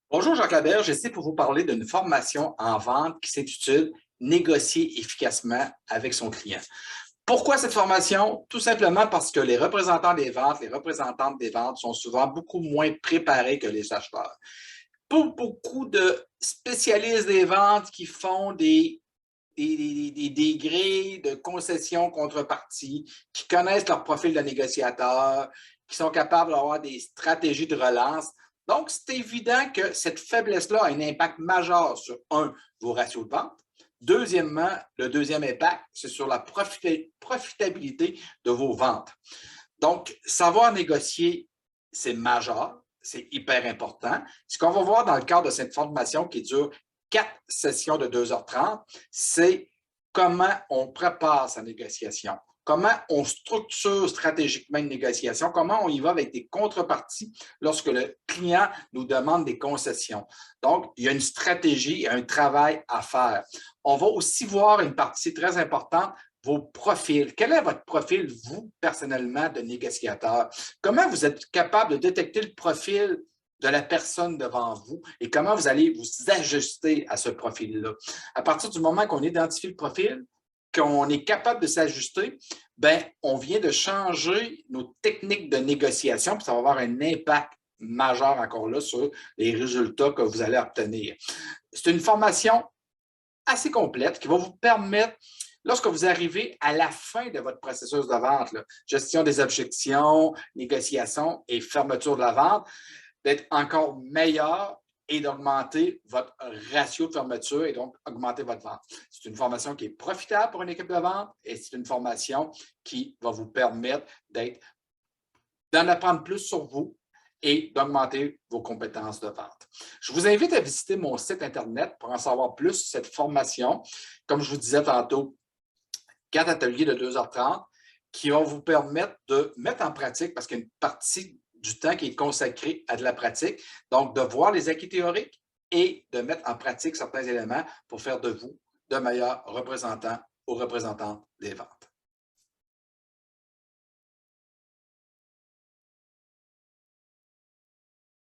Bonjour Jacques Laberge, ici pour vous parler d'une formation en vente qui s'intitule Négocier efficacement avec son client. Pourquoi cette formation? Tout simplement parce que les représentants des ventes, les représentantes des ventes sont souvent beaucoup moins préparés que les acheteurs. Pour beaucoup de spécialistes des ventes qui font des grilles de concessions contrepartie, qui connaissent leur profil de négociateur, qui sont capables d'avoir des stratégies de relance. Donc, c'est évident que cette faiblesse-là a un impact majeur sur, un, vos ratios de vente. Deuxièmement, le deuxième impact, c'est sur la profitabilité de vos ventes. Donc, savoir négocier, c'est majeur, c'est hyper important. Ce qu'on va voir dans le cadre de cette formation qui dure 4 sessions de 2h30, c'est comment on prépare sa négociation, comment on structure stratégiquement une négociation, comment on y va avec des contreparties lorsque le client nous demande des concessions. Donc, il y a une stratégie, un travail à faire. On va aussi voir une partie très importante, vos profils. Quel est votre profil, vous, personnellement, de négociateur? Comment vous êtes capable de détecter le profil de la personne devant vous et comment vous allez vous ajuster à ce profil-là? À partir du moment qu'on identifie le profil, qu'on est capable de s'ajuster, ben, on vient de changer nos techniques de négociation, puis ça va avoir un impact majeur encore là sur les résultats que vous allez obtenir. C'est une formation assez complète qui va vous permettre, lorsque vous arrivez à la fin de votre processus de vente, là, gestion des objections, négociation et fermeture de la vente, d'être encore meilleur et d'augmenter votre ratio de fermeture et donc augmenter votre vente. C'est une formation qui est profitable pour une équipe de vente et c'est une formation qui va vous permettre d'en apprendre plus sur vous et d'augmenter vos compétences de vente. Je vous invite à visiter mon site Internet pour en savoir plus sur cette formation. Comme je vous disais tantôt, 4 ateliers de 2h30 qui vont vous permettre de mettre en pratique, parce qu'il y a une partie du temps qui est consacré à de la pratique, donc de voir les acquis théoriques et de mettre en pratique certains éléments pour faire de vous de meilleurs représentants ou représentantes des ventes.